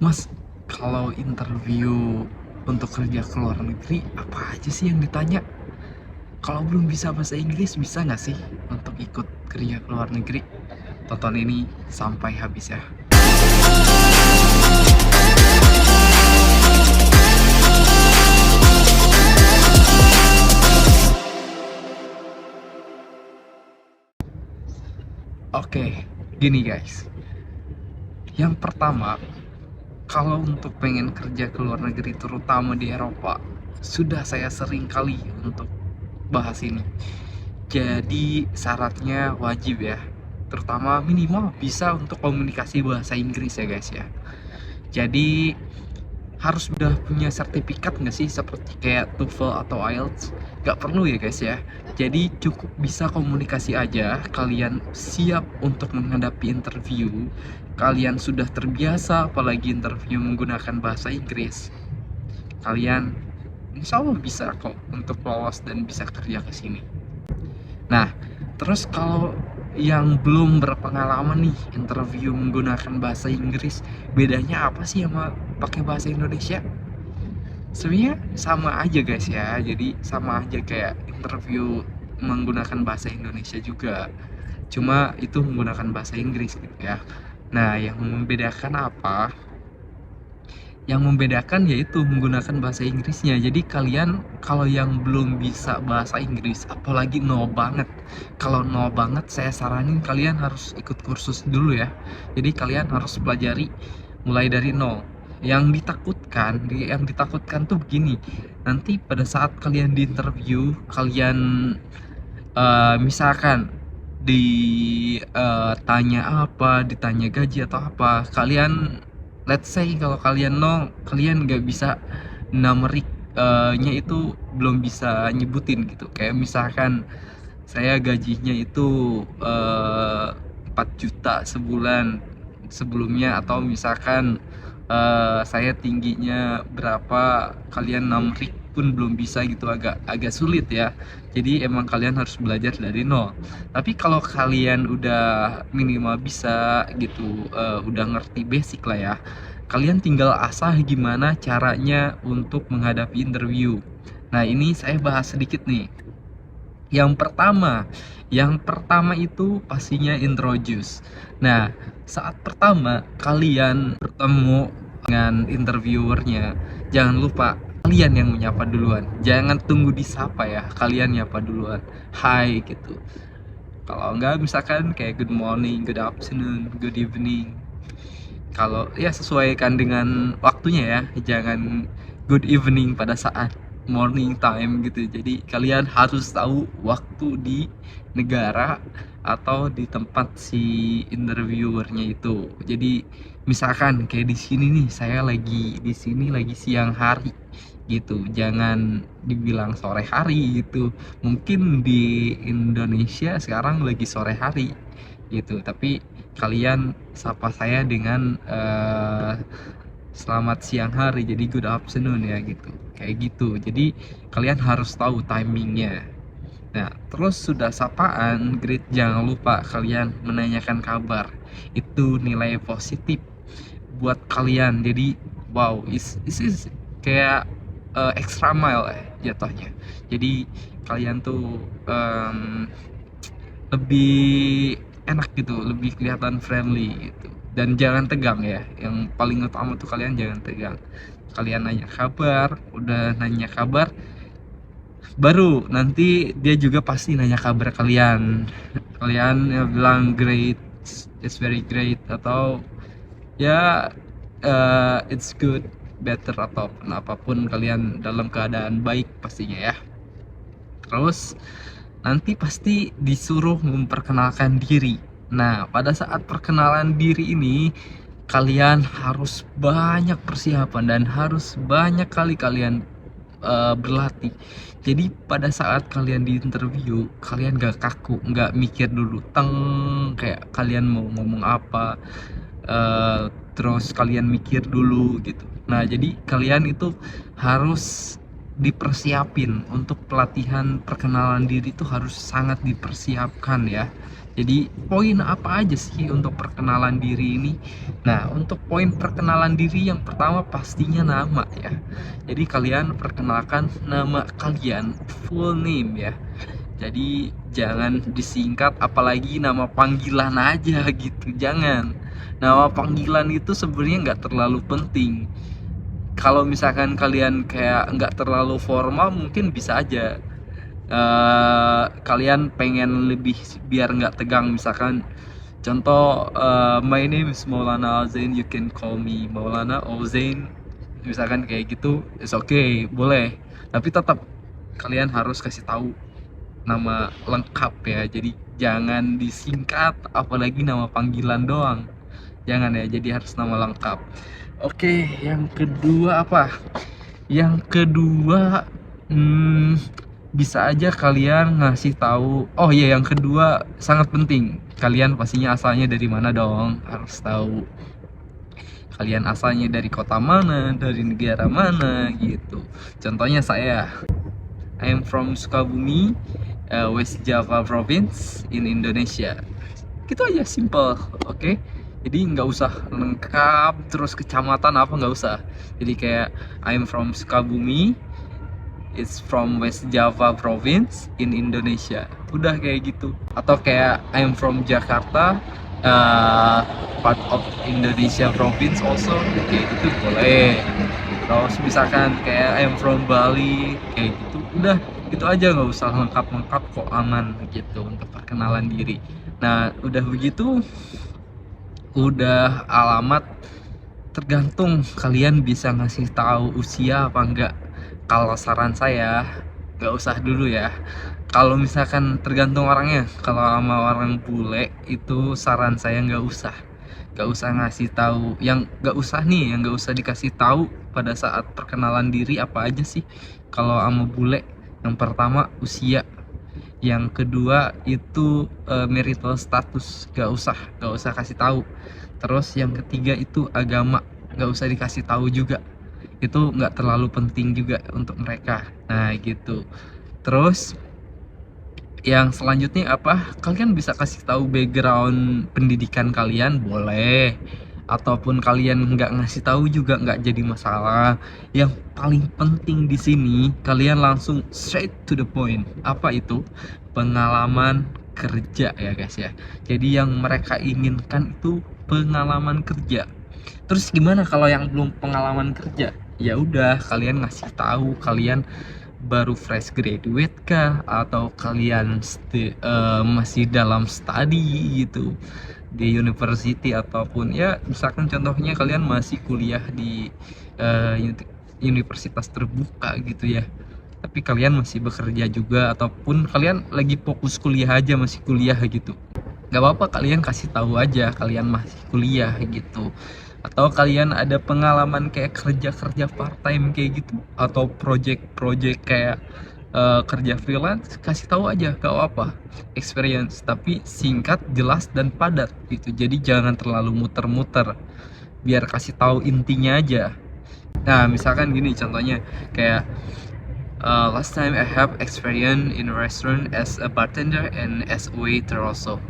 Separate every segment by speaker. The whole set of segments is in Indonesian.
Speaker 1: Mas, kalau interview untuk kerja ke luar negeri, apa aja sih yang ditanya? Kalau belum bisa bahasa Inggris, bisa nggak sih untuk ikut kerja ke luar negeri? Tonton ini sampai habis ya. Oke, gini guys. Yang pertama, kalau untuk pengen kerja ke luar negeri, terutama di Eropa, sudah saya sering kali untuk bahas ini. Jadi syaratnya wajib ya, terutama minimal bisa untuk komunikasi bahasa Inggris ya guys ya. Jadi harus udah punya sertifikat nggak sih, seperti kayak TOEFL atau IELTS? Nggak perlu ya guys ya. Jadi cukup bisa komunikasi aja, kalian siap untuk menghadapi interview, kalian sudah terbiasa apalagi interview menggunakan bahasa Inggris, kalian insya Allah bisa kok untuk lolos dan bisa kerja ke sini. Nah, terus kalau yang belum berpengalaman nih interview menggunakan bahasa Inggris, bedanya apa sih sama pakai bahasa Indonesia? Sebenarnya sama aja guys ya, jadi sama aja kayak interview menggunakan bahasa Indonesia juga, cuma itu menggunakan bahasa Inggris gitu ya. Nah, yang membedakan apa? Yang membedakan yaitu menggunakan bahasa Inggrisnya. Jadi kalian kalau yang belum bisa bahasa Inggris, apalagi no banget. Kalau no banget, saya saranin kalian harus ikut kursus dulu ya. Jadi kalian harus pelajari mulai dari nol. Yang ditakutkan tuh begini. Nanti pada saat kalian di interview, kalian misalkan ditanya apa, ditanya gaji atau apa, kalian let's say kalau kalian nol, kalian nggak bisa numerik nya itu belum bisa nyebutin gitu. Kayak misalkan saya gajinya itu 4 juta sebulan sebelumnya, atau misalkan saya tingginya berapa, kalian numerik pun belum bisa gitu, agak agak sulit ya. Jadi emang kalian harus belajar dari nol. Tapi kalau kalian udah minimal bisa gitu, udah ngerti basic lah ya, kalian tinggal asah gimana caranya untuk menghadapi interview. Nah, ini saya bahas sedikit nih. Yang pertama itu pastinya introduce. Nah, saat pertama kalian bertemu dengan interviewernya, jangan lupa kalian yang menyapa duluan. Jangan tunggu disapa ya, kalian nyapa duluan. Hai gitu. Kalau enggak misalkan kayak good morning, good afternoon, good evening. Kalau ya sesuaikan dengan waktunya ya, jangan good evening pada saat morning time gitu. Jadi kalian harus tahu waktu di negara atau di tempat si interviewernya itu. Jadi misalkan kayak di sini nih, saya lagi di sini lagi siang hari gitu, jangan dibilang sore hari gitu. Mungkin di Indonesia sekarang lagi sore hari gitu, tapi kalian sapa saya dengan selamat siang hari, jadi good afternoon ya gitu, kayak gitu. Jadi kalian harus tahu timingnya. Nah, terus sudah sapaan, greet, jangan lupa kalian menanyakan kabar. Itu nilai positif buat kalian. Jadi wow, is kayak extra mile jatuhnya. Jadi kalian tuh lebih enak gitu, lebih kelihatan friendly gitu. Dan jangan tegang ya, yang paling utama tuh kalian jangan tegang. Kalian nanya kabar, udah nanya kabar, baru nanti dia juga pasti nanya kabar kalian. Kalian ya bilang great, it's very great, atau ya it's good, better, atau apapun kalian dalam keadaan baik pastinya ya. Terus nanti pasti disuruh memperkenalkan diri. Nah, pada saat perkenalan diri ini, kalian harus banyak persiapan dan harus banyak kali kalian berlatih. Jadi pada saat kalian di interview, kalian gak kaku, gak mikir dulu teng kayak kalian mau ngomong apa, terus kalian mikir dulu gitu. Nah, jadi kalian itu harus dipersiapin untuk pelatihan perkenalan diri, itu harus sangat dipersiapkan ya. Jadi poin apa aja sih untuk perkenalan diri ini? Nah, untuk poin perkenalan diri yang pertama pastinya nama ya. Jadi kalian perkenalkan nama kalian, full name ya. Jadi jangan disingkat, apalagi nama panggilan aja gitu, jangan. Nama panggilan itu sebenarnya nggak terlalu penting. Kalau misalkan kalian kayak nggak terlalu formal, mungkin bisa aja kalian pengen lebih biar nggak tegang, misalkan contoh my name is Maulana Zain, you can call me Maulana or Zain, misalkan kayak gitu, it's okay, boleh, tapi tetap kalian harus kasih tahu nama lengkap ya, jadi jangan disingkat, apalagi nama panggilan doang, jangan ya, jadi harus nama lengkap. Oke, yang kedua apa? Yang kedua, bisa aja kalian ngasih tahu. Oh iya, yang kedua sangat penting. Kalian pastinya asalnya dari mana dong? Harus tahu. Kalian asalnya dari kota mana, dari negara mana gitu. Contohnya saya, I am from Sukabumi, West Java Province in Indonesia. Gitu aja, simple, oke? Jadi nggak usah lengkap terus kecamatan apa, nggak usah. Jadi kayak I'm from Sukabumi, it's from West Java Province in Indonesia, udah kayak gitu. Atau kayak I'm from Jakarta, part of Indonesia province also, kayak gitu boleh. Terus misalkan kayak I'm from Bali, kayak gitu, udah gitu aja, nggak usah lengkap-lengkap kok, aman gitu untuk perkenalan diri. Nah udah begitu, udah alamat, tergantung kalian bisa ngasih tahu usia apa enggak. Kalau saran saya nggak usah dulu ya. Kalau misalkan tergantung orangnya, kalau sama orang bule itu saran saya nggak usah ngasih tahu. Yang nggak usah nih, yang nggak usah dikasih tahu pada saat perkenalan diri apa aja sih kalau sama bule? Yang pertama usia, yang kedua itu marital status, nggak usah kasih tahu. Terus yang ketiga itu agama, nggak usah dikasih tahu juga, itu nggak terlalu penting juga untuk mereka. Nah gitu. Terus yang selanjutnya apa, kalian bisa kasih tahu background pendidikan kalian, boleh, ataupun kalian nggak ngasih tahu juga nggak jadi masalah. Yang paling penting di sini kalian langsung straight to the point. Apa itu? Pengalaman kerja ya guys ya. Jadi yang mereka inginkan itu pengalaman kerja. Terus gimana kalau yang belum pengalaman kerja? Ya udah, kalian ngasih tahu kalian baru fresh graduate kah, atau kalian masih dalam study gitu di university, ataupun ya misalkan contohnya kalian masih kuliah di universitas terbuka gitu ya, tapi kalian masih bekerja juga, ataupun kalian lagi fokus kuliah aja, masih kuliah gitu, nggak apa-apa, kalian kasih tahu aja kalian masih kuliah gitu. Atau kalian ada pengalaman kayak kerja part time kayak gitu, atau project kayak kerja freelance, kasih tahu aja, gak apa, experience, tapi singkat, jelas, dan padat gitu. Jadi jangan terlalu muter-muter, biar kasih tahu intinya aja. Nah misalkan gini contohnya, kayak last time I have experience in a restaurant as a bartender and as a waiter also,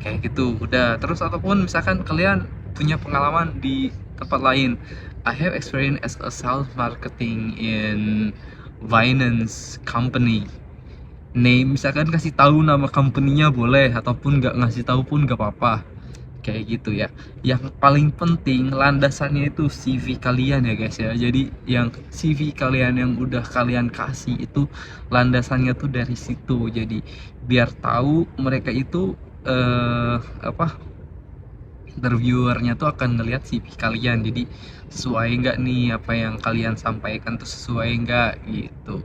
Speaker 1: kayak gitu udah. Terus ataupun misalkan kalian punya pengalaman di tempat lain, I have experience as a sales marketing in finance company, name, misalkan kasih tahu nama company-nya boleh, ataupun nggak ngasih tahu pun nggak apa-apa, kayak gitu ya. Yang paling penting landasannya itu CV kalian ya guys ya. Jadi yang CV kalian yang udah kalian kasih itu landasannya tuh dari situ, jadi biar tahu mereka itu apa, interviewernya tuh akan ngelihat CV kalian, jadi sesuai nggak nih apa yang kalian sampaikan tuh, sesuai nggak gitu.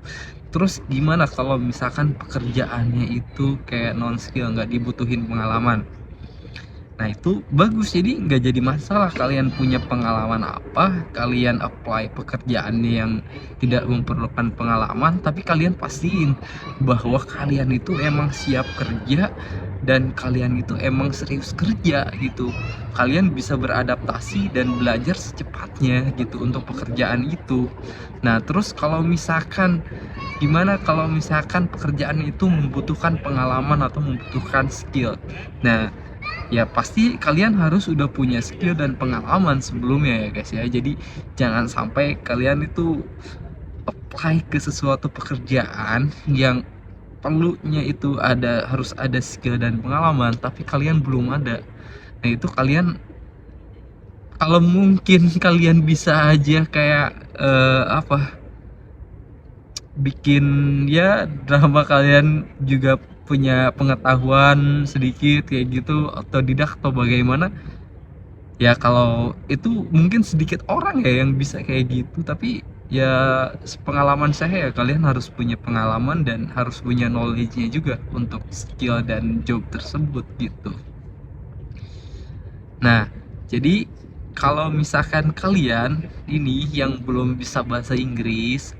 Speaker 1: Terus gimana kalau misalkan pekerjaannya itu kayak non skill, nggak dibutuhin pengalaman? Nah itu bagus, jadi nggak jadi masalah kalian punya pengalaman apa, kalian apply pekerjaan yang tidak memerlukan pengalaman, tapi kalian pastiin bahwa kalian itu emang siap kerja dan kalian itu emang serius kerja gitu, kalian bisa beradaptasi dan belajar secepatnya gitu untuk pekerjaan itu. Nah, terus kalau misalkan gimana kalau misalkan pekerjaan itu membutuhkan pengalaman atau membutuhkan skill? Nah, ya pasti kalian harus udah punya skill dan pengalaman sebelumnya ya guys ya. Jadi jangan sampai kalian itu apply ke sesuatu pekerjaan yang perlunya itu harus ada skill dan pengalaman tapi kalian belum ada. Nah, itu kalian kalau mungkin kalian bisa aja kayak apa, bikin ya drama, kalian juga punya pengetahuan sedikit kayak gitu atau tidak atau bagaimana ya. Kalau itu mungkin sedikit orang ya yang bisa kayak gitu, tapi ya pengalaman saya ya kalian harus punya pengalaman dan harus punya knowledge-nya juga untuk skill dan job tersebut gitu. Nah, jadi kalau misalkan kalian ini yang belum bisa bahasa Inggris,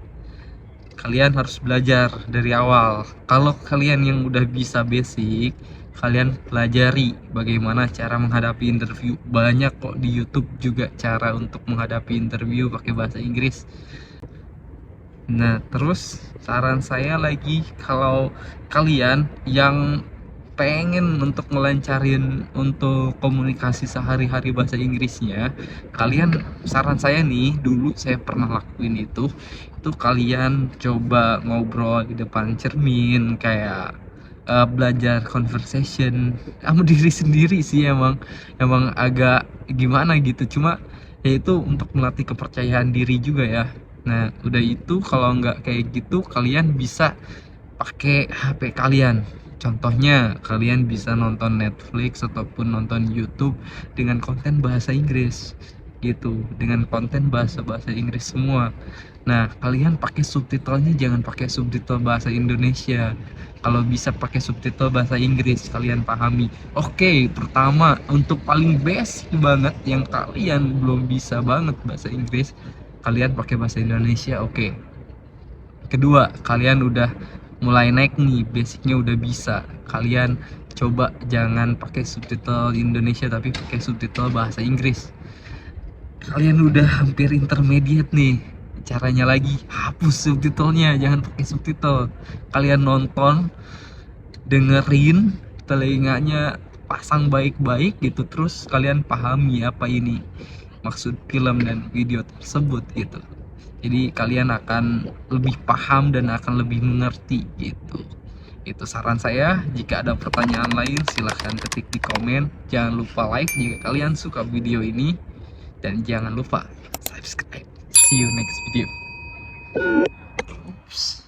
Speaker 1: kalian harus belajar dari awal. Kalau kalian yang udah bisa basic, kalian pelajari bagaimana cara menghadapi interview. Banyak kok di YouTube juga cara untuk menghadapi interview pakai bahasa Inggris. Nah, terus saran saya lagi, kalau kalian yang pengen untuk ngelancarin untuk komunikasi sehari-hari bahasa Inggrisnya, kalian, saran saya nih, dulu saya pernah lakuin itu kalian coba ngobrol di depan cermin, kayak belajar conversation sama diri sendiri sih. Emang agak gimana gitu, cuma ya itu untuk melatih kepercayaan diri juga ya. Nah, udah itu kalau nggak kayak gitu, kalian bisa pakai HP kalian. Contohnya, kalian bisa nonton Netflix ataupun nonton YouTube dengan konten bahasa Inggris gitu, dengan konten bahasa Inggris semua. Nah, kalian pakai subtitlenya, jangan pakai subtitle bahasa Indonesia. Kalau bisa pakai subtitle bahasa Inggris, kalian pahami. Oke, pertama untuk paling basic banget yang kalian belum bisa banget bahasa Inggris, kalian pakai bahasa Indonesia. Oke. Kedua, kalian udah mulai naik nih, basicnya udah bisa, kalian coba jangan pakai subtitle Indonesia tapi pakai subtitle bahasa Inggris. Kalian udah hampir intermediate nih, caranya lagi hapus subtitlenya, jangan pakai subtitle. Kalian nonton, dengerin, telinganya pasang baik-baik gitu, terus kalian pahami apa ini maksud film dan video tersebut gitu. Jadi kalian akan lebih paham dan akan lebih mengerti gitu. Itu saran saya. Jika ada pertanyaan lain silahkan ketik di komen. Jangan lupa like jika kalian suka video ini, dan jangan lupa subscribe. See you next video. Oops.